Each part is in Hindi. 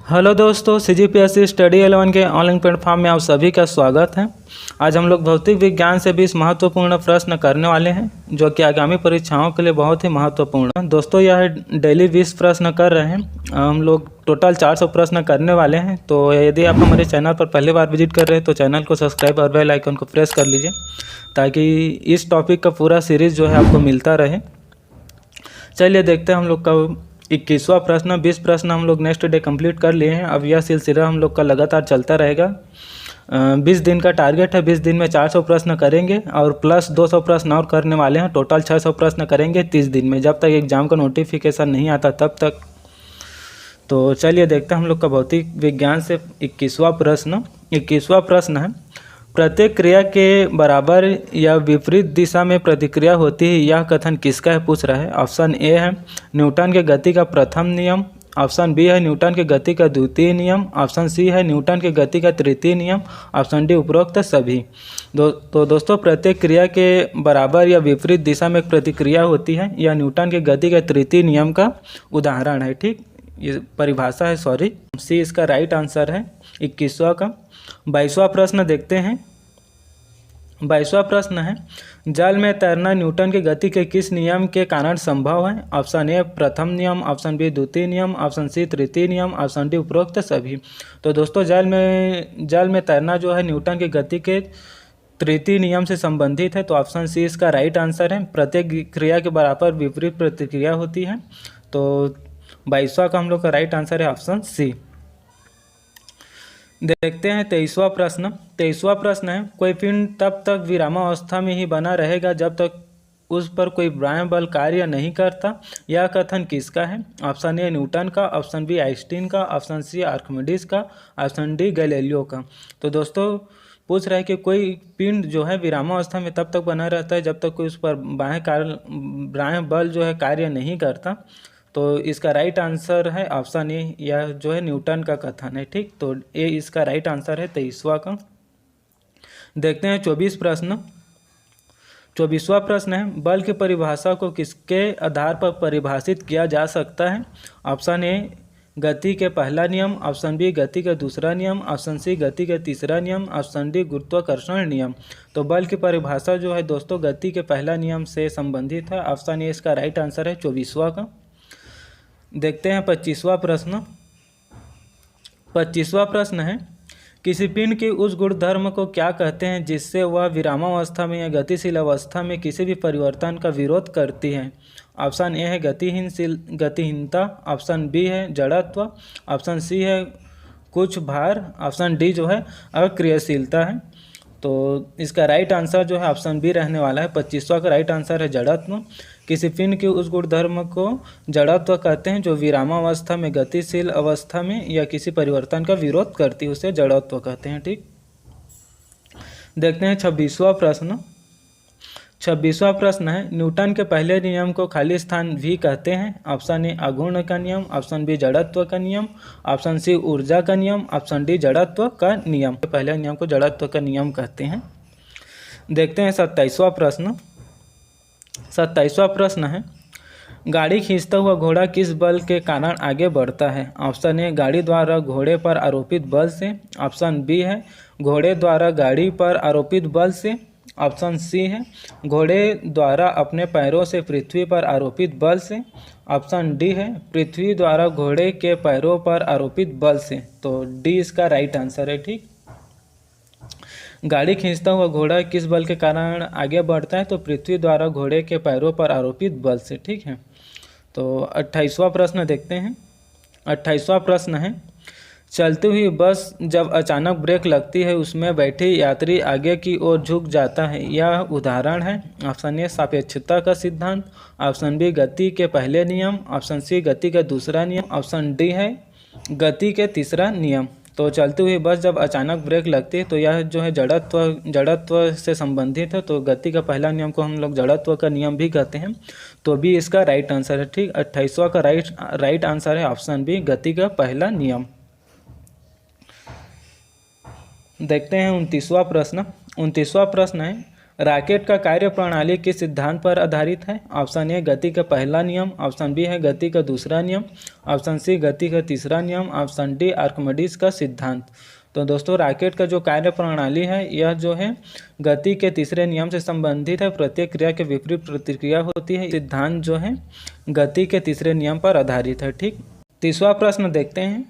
हेलो दोस्तों, CGPSC स्टडी 11 के ऑनलाइन प्लेटफॉर्म में आप सभी का स्वागत है। आज हम लोग भौतिक विज्ञान से 20 महत्वपूर्ण प्रश्न करने वाले हैं जो कि आगामी परीक्षाओं के लिए बहुत ही महत्वपूर्ण है। दोस्तों, यह डेली 20 प्रश्न कर रहे हैं। हम लोग टोटल 400 प्रश्न करने वाले हैं। तो यदि आप हमारे चैनल पर पहली बार विजिट कर रहे हैं तो चैनल को सब्सक्राइब और बेल आइकन को प्रेस कर लीजिए ताकि इस टॉपिक का पूरा सीरीज़ जो है आपको मिलता रहे। चलिए देखते हैं हम लोग का 21वां प्रश्न। 20 प्रश्न हम लोग नेक्स्ट डे कंप्लीट कर लिए हैं। अब यह सिलसिला हम लोग का लगातार चलता रहेगा। 20 दिन का टारगेट है। 20 दिन में 400 प्रश्न करेंगे और प्लस 200 प्रश्न और करने वाले हैं। टोटल 600 प्रश्न करेंगे 30 दिन में, जब तक एग्ज़ाम का नोटिफिकेशन नहीं आता तब तक। तो चलिए देखते हैं हम लोग का भौतिक विज्ञान से 21वां प्रश्न है, प्रत्येक क्रिया के बराबर या विपरीत दिशा में प्रतिक्रिया होती है, यह कथन किसका है पूछ रहा है। ऑप्शन ए है न्यूटन के गति का प्रथम नियम, ऑप्शन बी है न्यूटन के गति का द्वितीय नियम, ऑप्शन सी है न्यूटन के गति का तृतीय नियम, ऑप्शन डी उपरोक्त सभी। तो दोस्तों, प्रत्येक क्रिया के बराबर या विपरीत दिशा में प्रतिक्रिया होती है, यह न्यूटन के गति के तृतीय नियम का उदाहरण है। ठीक, ये परिभाषा है, सॉरी। सी इसका राइट आंसर है 21वां का। 22वां प्रश्न देखते हैं। 22वां प्रश्न है, जल में तैरना न्यूटन की गति के किस नियम के कारण संभव है। ऑप्शन ए प्रथम नियम, ऑप्शन बी द्वितीय नियम, ऑप्शन सी तृतीय नियम, ऑप्शन डी उपरोक्त सभी। तो दोस्तों, जल में तैरना जो है न्यूटन की गति के तृतीय नियम से संबंधित है। तो ऑप्शन सी इसका राइट आंसर है। प्रत्येक क्रिया के बराबर विपरीत प्रतिक्रिया होती है। तो 22वां का हम लोग का राइट आंसर है ऑप्शन सी। देखते हैं 23वां प्रश्न। 23वां प्रश्न है, कोई पिंड तब तक विरामावस्था में ही बना रहेगा जब तक उस पर कोई बाह्य बल कार्य नहीं करता, यह कथन किसका है। ऑप्शन ए न्यूटन का, ऑप्शन बी आइंस्टीन का, ऑप्शन सी आर्किमिडीज का, ऑप्शन डी गैलीलियो का। तो दोस्तों, पूछ रहा है कि कोई पिंड जो है विरामावस्था में तब तक बना रहता है जब तक कोई उस पर बाह्य बल जो है कार्य नहीं करता। तो इसका राइट आंसर है ऑप्शन ए, यह जो है न्यूटन का कथन है। ठीक, तो ए इसका राइट आंसर है 23वां का। देखते हैं 24वां प्रश्न है, बल की परिभाषा को किसके आधार पर परिभाषित किया जा सकता है। ऑप्शन ए गति के पहला नियम, ऑप्शन बी गति का दूसरा नियम, ऑप्शन सी गति का तीसरा नियम, ऑप्शन डी गुरुत्वाकर्षण नियम। तो बल की परिभाषा जो है दोस्तों गति के पहला नियम से संबंधित है। ऑप्शन ए इसका राइट आंसर है 24वां का। देखते हैं 25वां प्रश्न। 25वां प्रश्न है, किसी पिंड के उस गुणधर्म को क्या कहते हैं जिससे वह विरामावस्था में या गतिशील अवस्था में किसी भी परिवर्तन का विरोध करती है। ऑप्शन ए है गतिहीनता, ऑप्शन बी है जड़त्व, ऑप्शन सी है कुछ भार, ऑप्शन डी जो है अक्रियाशीलता है। तो इसका राइट आंसर जो है ऑप्शन बी रहने वाला है। 25वां का राइट आंसर है जड़त्व। किसी पिंड के उस गुणधर्म को जड़त्व कहते हैं जो विरामावस्था में, गतिशील अवस्था में या किसी परिवर्तन का विरोध करती है, उसे जड़त्व कहते हैं। ठीक, देखते हैं 26वां प्रश्न। 26वां प्रश्न है, न्यूटन के पहले नियम को खाली स्थान भी कहते हैं। ऑप्शन ए आघूर्ण का नियम, ऑप्शन बी जड़त्व का नियम, ऑप्शन सी ऊर्जा का नियम, ऑप्शन डी जड़त्व का नियम। पहले नियम को जड़त्व का नियम कहते हैं। देखते हैं 27वां प्रश्न। 27वां प्रश्न है, गाड़ी खींचता हुआ घोड़ा किस बल के कारण आगे बढ़ता है। ऑप्शन ए गाड़ी द्वारा घोड़े पर आरोपित बल से, ऑप्शन बी है घोड़े द्वारा गाड़ी पर आरोपित बल से, ऑप्शन सी है घोड़े द्वारा अपने पैरों से पृथ्वी पर आरोपित बल से, ऑप्शन डी है पृथ्वी द्वारा घोड़े के पैरों पर आरोपित बल से। तो डी इसका राइट आंसर है। ठीक, गाड़ी खींचता हुआ घोड़ा किस बल के कारण आगे बढ़ता है, तो पृथ्वी द्वारा घोड़े के पैरों पर आरोपित बल से। ठीक है, तो 28वां प्रश्न देखते हैं। 28वां प्रश्न है, चलती हुई बस जब अचानक ब्रेक लगती है उसमें बैठे यात्री आगे की ओर झुक जाता है, यह उदाहरण है। ऑप्शन ए सापेक्षता का सिद्धांत, ऑप्शन बी गति के पहले नियम, ऑप्शन सी गति का दूसरा नियम, ऑप्शन डी है गति के तीसरा नियम। तो चलती हुई बस जब अचानक ब्रेक लगती है तो यह जो है जड़त्व से संबंधित है। तो गति का पहला नियम को हम लोग जड़त्व का नियम भी कहते हैं। तो बी इसका राइट आंसर है। ठीक, 28वां का राइट आंसर है ऑप्शन बी गति का पहला नियम। देखते हैं 29वां प्रश्न। 29वां प्रश्न है, रॉकेट का कार्य प्रणाली किस सिद्धांत पर आधारित है? ऑप्शन ए गति का पहला नियम, ऑप्शन बी है गति का दूसरा नियम, ऑप्शन सी गति का तीसरा नियम, ऑप्शन डी आर्किमिडीज का सिद्धांत। तो दोस्तों रॉकेट का जो कार्य प्रणाली है यह जो है गति के तीसरे नियम से संबंधित है। प्रत्येक क्रिया के विपरीत प्रतिक्रिया होती है। सिद्धांत जो है गति के तीसरे नियम पर आधारित है। ठीक, तीसरा प्रश्न देखते हैं।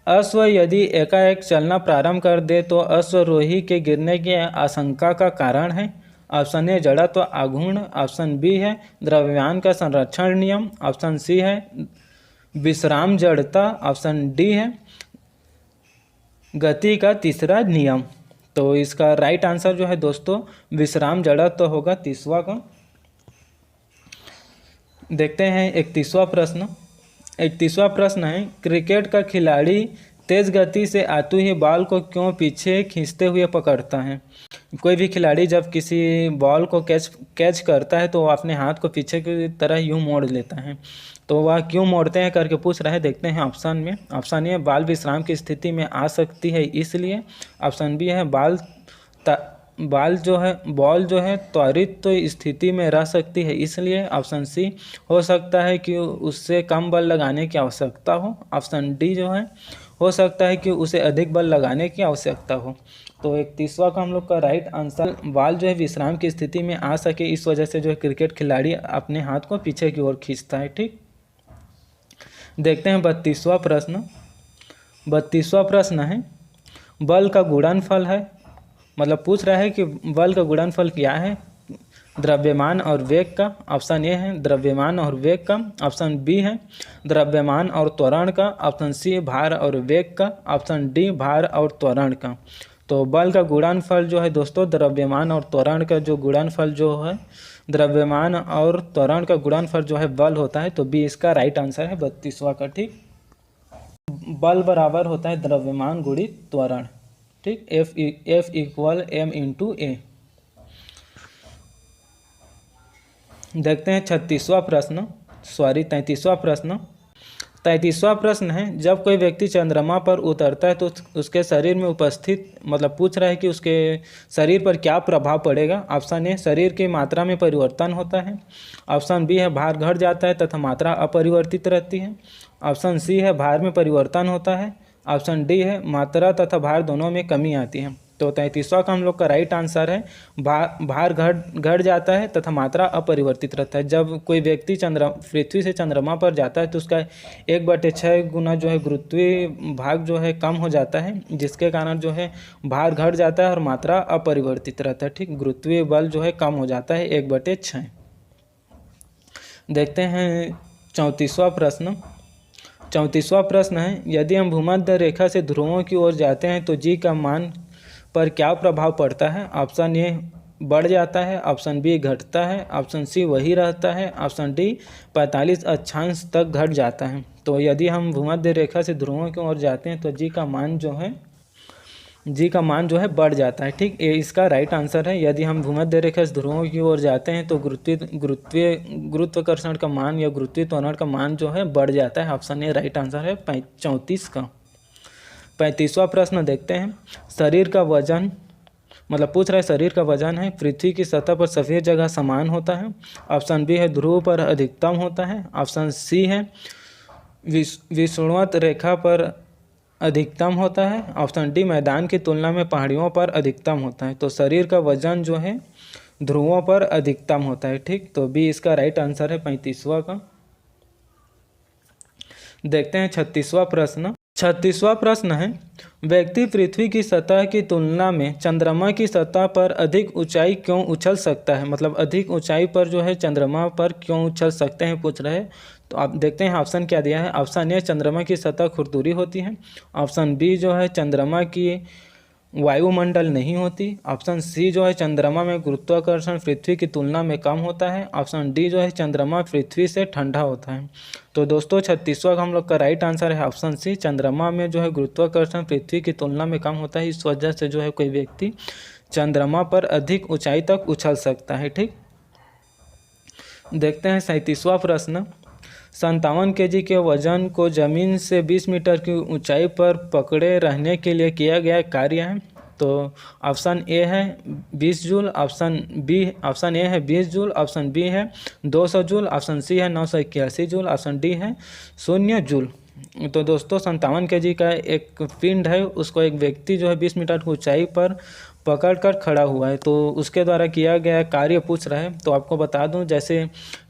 अश्व यदि एकाएक चलना प्रारंभ कर दे तो अश्वरोही के गिरने की आशंका का कारण है? ऑप्शन ए जड़त्व आघूर्ण, ऑप्शन बी है द्रव्यमान का संरक्षण नियम, ऑप्शन सी है विश्राम जड़ता, ऑप्शन डी है गति का तीसरा नियम। तो इसका राइट आंसर जो है दोस्तों विश्राम जड़त्व होगा तीसरा का। देखते हैं एक तीसरा प्रश्न है क्रिकेट का खिलाड़ी तेज गति से आते ही बॉल को क्यों पीछे खींचते हुए पकड़ता है? कोई भी खिलाड़ी जब किसी बॉल को कैच करता है तो वह अपने हाथ को पीछे की तरह यूं मोड़ लेता है। तो वह क्यों मोड़ते हैं करके पूछ रहे हैं। देखते हैं ऑप्शन में। ऑप्शन ए बॉल विश्राम की स्थिति में आ सकती है इसलिए, ऑप्शन बी है बॉल जो है त्वरित तो स्थिति में रह सकती है इसलिए, ऑप्शन सी हो सकता है कि उससे कम बल लगाने की आवश्यकता हो, ऑप्शन डी जो है हो सकता है कि उसे अधिक बल लगाने की आवश्यकता हो। तो एक तीसरा का हम लोग का राइट आंसर बॉल जो है विश्राम की स्थिति में आ सके इस वजह से जो है क्रिकेट खिलाड़ी अपने हाथ को पीछे की ओर खींचता है। ठीक, देखते हैं 32वां प्रश्न है बल का गुणनफल है, मतलब पूछ रहा है कि बल का गुणनफल क्या है? द्रव्यमान और वेग का। ऑप्शन ए है द्रव्यमान और वेग का, ऑप्शन बी है द्रव्यमान और त्वरण का, ऑप्शन सी भार और वेग का, ऑप्शन डी भार और त्वरण का। तो बल का गुणनफल जो है दोस्तों द्रव्यमान और त्वरण का जो गुणनफल जो है द्रव्यमान और त्वरण का गुणनफल जो है बल होता है। तो बी इसका राइट आंसर है 32वां का। ठीक, बल बराबर होता है द्रव्यमान गुणित त्वरण। ठीक, F = m × a। देखते हैं 33वां प्रश्न है जब कोई व्यक्ति चंद्रमा पर उतरता है तो उसके शरीर में उपस्थित, मतलब पूछ रहा है कि उसके शरीर पर क्या प्रभाव पड़ेगा। ऑप्शन ए शरीर की मात्रा में परिवर्तन होता है, ऑप्शन बी है भार घट जाता है तथा मात्रा अपरिवर्तित रहती है, ऑप्शन सी है भार में परिवर्तन होता है, ऑप्शन डी है मात्रा तथा भार दोनों में कमी आती है। तो 33वां का हम लोग का राइट आंसर है भार घट जाता है तथा मात्रा अपरिवर्तित रहता है। जब कोई व्यक्ति पृथ्वी से चंद्रमा पर जाता है तो उसका 1/6 गुना जो है गुरुत्वीय भाग जो है कम हो जाता है, जिसके कारण जो है भार घट जाता है और मात्रा अपरिवर्तित रहता है। ठीक, गुरुत्वीय बल जो है कम हो जाता है 1/6। देखते हैं 34वां प्रश्न है यदि हम भूमध्य रेखा से ध्रुवों की ओर जाते हैं तो जी का मान पर क्या प्रभाव पड़ता है? ऑप्शन ए बढ़ जाता है, ऑप्शन बी घटता है, ऑप्शन सी वही रहता है, ऑप्शन डी 45 अक्षांश तक घट जाता है। तो यदि हम भूमध्य रेखा से ध्रुवों की ओर जाते हैं तो जी का मान जो है बढ़ जाता है। ठीक, ये इसका राइट आंसर है। यदि हम भूमध्य रेखा से ध्रुवों की ओर जाते हैं तो गुरुत्वाकर्षण का मान या गुरुत्वीय त्वरण का मान जो है बढ़ जाता है। ऑप्शन ए राइट आंसर है 34 का। 35वां प्रश्न देखते हैं शरीर का वजन, मतलब पूछ रहा है शरीर का वजन है पृथ्वी की सतह पर सभी जगह समान होता है, ऑप्शन बी है ध्रुव पर अधिकतम होता है, ऑप्शन सी है विषुवत रेखा पर अधिकतम होता है, ऑप्शन डी मैदान की तुलना में पहाड़ियों पर अधिकतम होता है। तो शरीर का वजन जो है ध्रुवों पर अधिकतम होता है। ठीक, तो बी इसका राइट आंसर है 35वां का। देखते हैं 36वां प्रश्न है व्यक्ति पृथ्वी की सतह की तुलना में चंद्रमा की सतह पर अधिक ऊंचाई क्यों उछल सकता है? मतलब अधिक ऊंचाई पर जो है चंद्रमा पर क्यों उछल सकते हैं पूछ रहे हैं। तो आप देखते हैं ऑप्शन क्या दिया है। ऑप्शन ए चंद्रमा की सतह खुरदुरी होती है, ऑप्शन बी जो है चंद्रमा की वायुमंडल नहीं होती, ऑप्शन सी जो है चंद्रमा में गुरुत्वाकर्षण पृथ्वी की तुलना में कम होता है, ऑप्शन डी जो है चंद्रमा पृथ्वी से ठंडा होता है। तो दोस्तों 36वां का हम लोग का राइट आंसर है ऑप्शन सी, चंद्रमा में जो है गुरुत्वाकर्षण पृथ्वी की तुलना में कम होता है, इस वजह से जो है कोई व्यक्ति चंद्रमा पर अधिक ऊंचाई तक उछल सकता है। ठीक, देखते हैं 37वां प्रश्न 57 kg के वजन को जमीन से 20 मीटर की ऊंचाई पर पकड़े रहने के लिए किया गया कार्य है। तो ऑप्शन ए है 20 जूल, ऑप्शन ए है 20 जूल, ऑप्शन बी है 200 जूल, ऑप्शन सी है 981 जूल, ऑप्शन डी है 0 जूल। तो दोस्तों 57 kg का एक पिंड है, उसको एक व्यक्ति जो है 20 मीटर की ऊंचाई पर पकड़कर खड़ा हुआ है, तो उसके द्वारा किया गया कार्य पूछ रहा है। तो आपको बता दूं, जैसे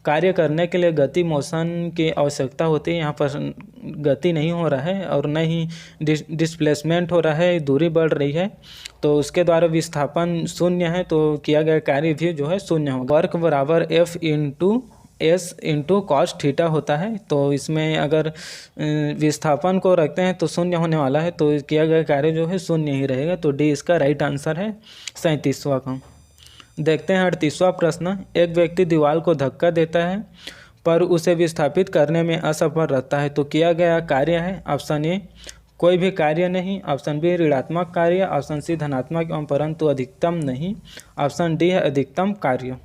कार्य करने के लिए गति मोशन की आवश्यकता होती है, यहाँ पर गति नहीं हो रहा है और न ही डिस्प्लेसमेंट हो रहा है, दूरी बढ़ रही है, तो उसके द्वारा विस्थापन शून्य है, तो किया गया कार्य भी जो है शून्य होगा। वर्क बराबर F into S into cos theta होता है, तो इसमें अगर विस्थापन को रखते हैं तो शून्य होने वाला है, तो किया गया कार्य जो है शून्य ही रहेगा। तो डी इसका राइट आंसर है 37वां का। देखते हैं 38वां प्रश्न। एक व्यक्ति दीवार को धक्का देता है पर उसे विस्थापित करने में असफल रहता है, तो किया गया कार्य है ऑप्शन ए कोई भी कार्य नहीं, ऑप्शन बी ऋणात्मक कार्य, ऑप्शन सी धनात्मक एवं परंतु अधिकतम नहीं, ऑप्शन डी है अधिकतम कार्य।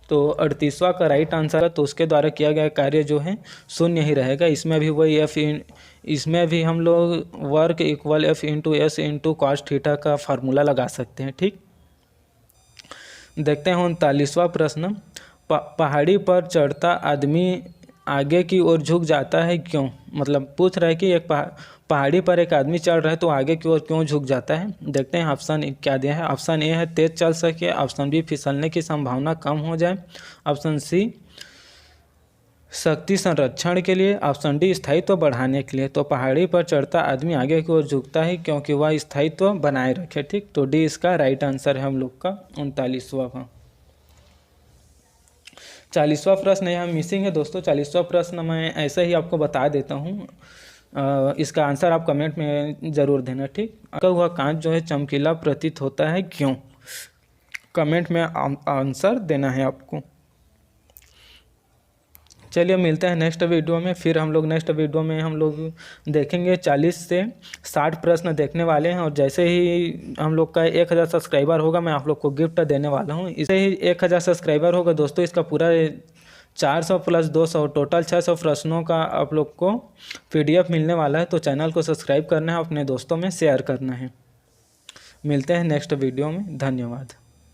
तो 38वां का राइट आंसर है, तो उसके द्वारा किया गया कार्य जो है शून्य ही रहेगा। इसमें भी वही इसमें भी हम लोग work equal F into S into cos theta का फार्मूला लगा सकते हैं। ठीक, देखते हैं 39वां प्रश्न। पहाड़ी पर चढ़ता आदमी आगे की ओर झुक जाता है क्यों? मतलब पूछ रहा है कि एक पहाड़ी पर एक आदमी चढ़ रहा है तो आगे की ओर क्यों झुक जाता है। देखते हैं ऑप्शन क्या दिया है। ऑप्शन ए है तेज चल सके, ऑप्शन बी फिसलने की संभावना कम हो जाए, ऑप्शन सी शक्ति संरक्षण के लिए, ऑप्शन डी स्थायित्व बढ़ाने के लिए। तो पहाड़ी पर चढ़ता आदमी आगे की ओर झुकता है क्योंकि वह स्थायित्व बनाए रखे। ठीक, तो डी इसका राइट आंसर है हम लोग का 39वां का। 40वां प्रश्न यहाँ मिसिंग है दोस्तों। 40वां प्रश्न मैं ऐसे ही आपको बता देता हूँ, इसका आंसर आप कमेंट में ज़रूर देना। ठीक, अगर हुआ कांच जो है चमकीला प्रतीत होता है क्यों? कमेंट में आंसर देना है आपको। चलिए मिलते हैं नेक्स्ट वीडियो में। फिर हम लोग नेक्स्ट वीडियो में हम लोग देखेंगे 40 से 60 प्रश्न देखने वाले हैं, और जैसे ही हम लोग का 1000 सब्सक्राइबर होगा मैं आप लोग को गिफ्ट देने वाला हूं। इसे ही 1000 सब्सक्राइबर होगा दोस्तों, इसका पूरा 400 प्लस 200 टोटल 600 प्रश्नों का आप लोग को PDF मिलने वाला है। तो चैनल को सब्सक्राइब करना है, अपने दोस्तों में शेयर करना है। मिलते हैं नेक्स्ट वीडियो में, धन्यवाद।